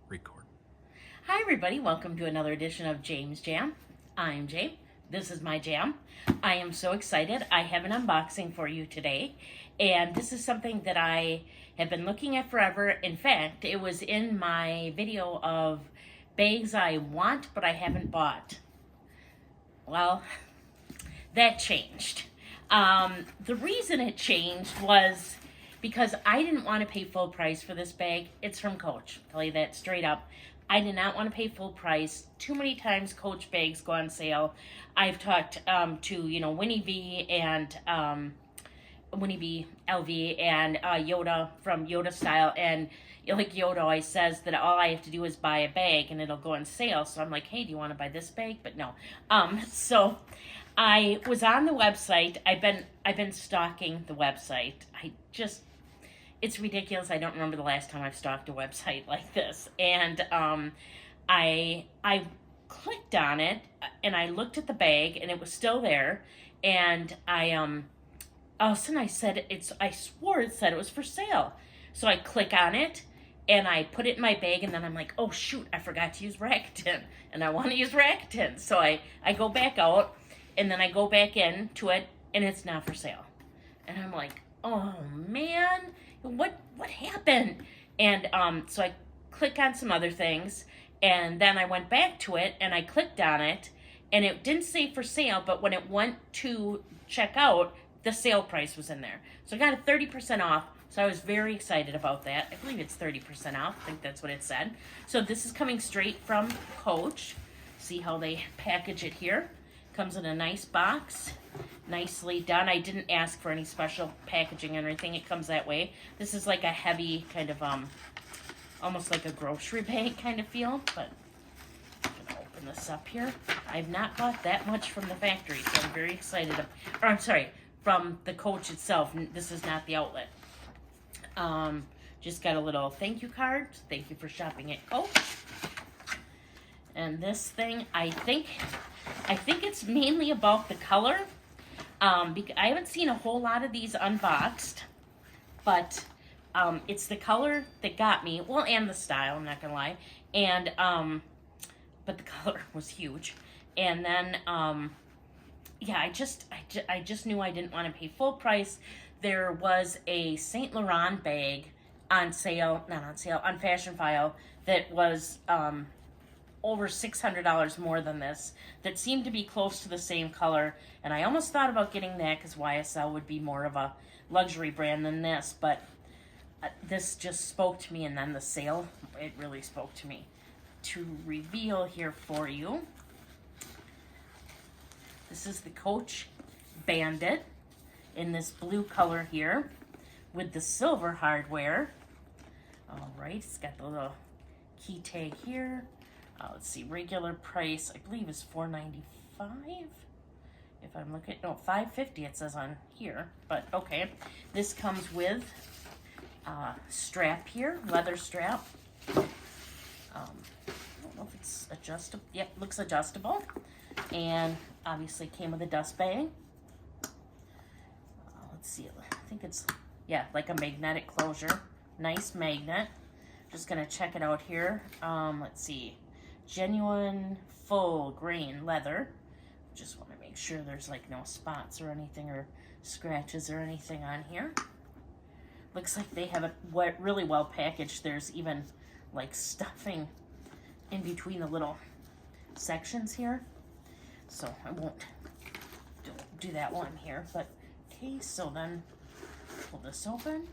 Record. Hi everybody, welcome to another edition of James Jam. I'm Jam. This is my jam. I am so excited. I have an unboxing for you today, and this is something that I have been looking at forever. In fact, it was in my video of bags I want but I haven't bought. Well, that changed. The reason it changed was because I didn't want to pay full price for this bag. It's from Coach. I'll tell you that straight up. I did not want to pay full price. Too many times Coach bags go on sale. I've talked to Winnie B and Winnie B LV and Yoda from Yoda Style, and like Yoda always says that all I have to do is buy a bag and it'll go on sale. So I'm like, hey, do you want to buy this bag? But no. So I was on the website. I've been stalking the website. It's ridiculous. I don't remember the last time I've stalked a website like this. And I clicked on it and I looked at the bag and it was still there. And all of a sudden I swore it said it was for sale. So I click on it and I put it in my bag, and then I'm like, oh shoot, I forgot to use Rakuten and I want to use Rakuten. So I go back out and then I go back into it and it's not for sale. And I'm like, oh man, what happened? And so I click on some other things, and then I went back to it and I clicked on it and it didn't say for sale, but when it went to check out, the sale price was in there. So I got a 30% off. So I was very excited about that. I believe it's 30% off. I think that's what it said. So this is coming straight from Coach. See how they package it here. Comes in a nice box, nicely done. I didn't ask for any special packaging or anything. It comes that way. This is like a heavy kind of almost like a grocery bag kind of feel. But I'm gonna open this up here. I've not bought that much from the factory, so I'm very excited. From the Coach itself. This is not the outlet. Just got a little thank you card. Thank you for shopping at Coach. And this thing, I think it's mainly about the color. Because I haven't seen a whole lot of these unboxed, but it's the color that got me. Well, and the style, I'm not gonna lie. And but the color was huge. And then yeah, I just knew I didn't want to pay full price. There was a Saint Laurent bag on sale, not on sale, on Fashion File that was over $600 more than this, that seemed to be close to the same color, and I almost thought about getting that because YSL would be more of a luxury brand than this, but this just spoke to me, and then the sale, it really spoke to me. To reveal here for you, this is the Coach Bandit in this blue color here with the silver hardware. All right, it's got the little key tag here. Let's see, regular price, I believe is $4.95. If I'm looking, no, $5.50 it says on here, but okay. This comes with strap here, leather strap. I don't know if it's adjustable. Yep, looks adjustable. And obviously came with a dust bag. Let's see, I think it's, yeah, like a magnetic closure. Nice magnet. Just gonna check it out here. Let's see. Genuine full grain leather. Just want to make sure there's like no spots or anything or scratches or anything on here. Looks like they have it really well packaged. There's even like stuffing in between the little sections here. So I won't do that one here, but okay, so then pull this open.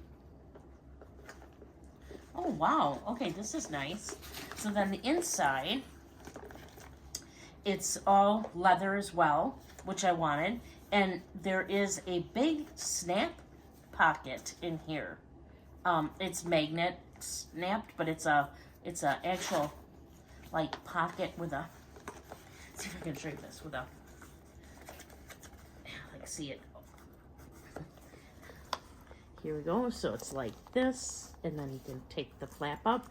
Oh, wow. Okay, this is nice. So then the inside, it's all leather as well, which I wanted. And there is a big snap pocket in here. It's magnet snapped, but it's a actual like pocket with a, let's see if I can show you this with a, like see it. Here we go. So it's like this, and then you can take the flap up.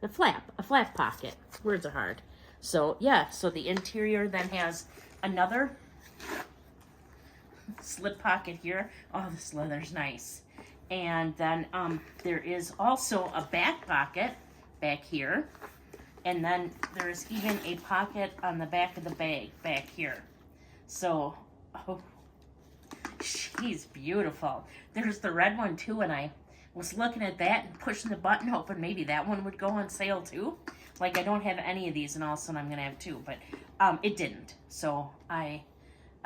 A flap pocket. Words are hard. So yeah, so the interior then has another slip pocket here. Oh, this leather's nice. And then there is also a back pocket back here. And then there's even a pocket on the back of the bag back here. So, oh, she's beautiful. There's the red one too, and I was looking at that and pushing the button hoping maybe that one would go on sale too. Like, I don't have any of these, and all of a sudden I'm going to have two, but it didn't. So I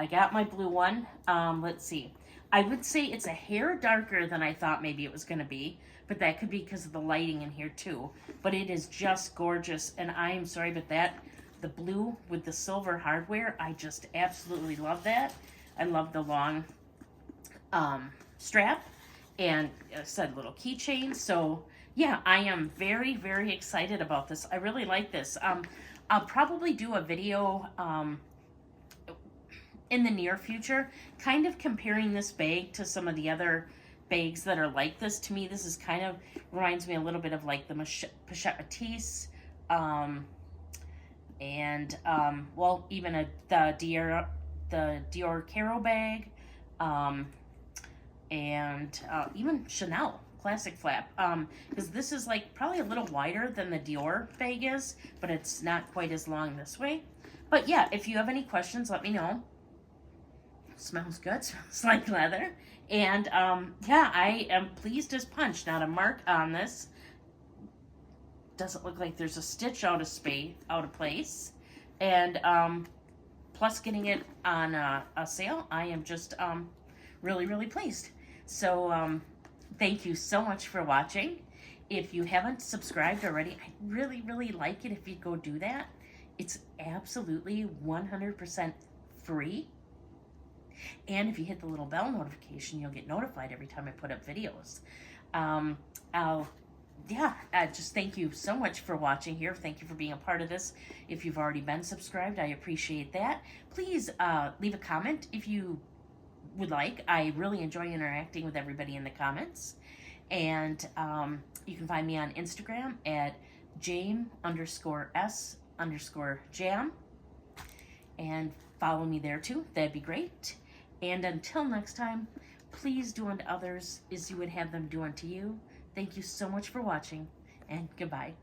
got my blue one. Let's see. I would say it's a hair darker than I thought maybe it was going to be, but that could be because of the lighting in here too. But it is just gorgeous, and I am sorry, but the blue with the silver hardware, I just absolutely love that. I love the long strap, and I said little keychain. So yeah, I am very, very excited about this. I really like this. I'll probably do a video in the near future, kind of comparing this bag to some of the other bags that are like this. To me, this is kind of reminds me a little bit of like the Pochette Matisse, and well, even the Dior Caro bag, and even Chanel classic flap, because this is like probably a little wider than the Dior bag is, but it's not quite as long this way. But yeah, if you have any questions, let me know. Smells good, smells like leather. And yeah, I am pleased as punch. Not a mark on this. Doesn't look like there's a stitch out of place. And plus getting it on a sale, I am just really, really pleased. So thank you so much for watching. If you haven't subscribed already, I'd really, really like it if you'd go do that. It's absolutely 100% free. And if you hit the little bell notification, you'll get notified every time I put up videos. Just thank you so much for watching here. Thank you for being a part of this. If you've already been subscribed, I appreciate that. Please leave a comment if you would like. I really enjoy interacting with everybody in the comments. And you can find me on Instagram at Jame_S_Jam. And follow me there too. That'd be great. And until next time, please do unto others as you would have them do unto you. Thank you so much for watching, and goodbye.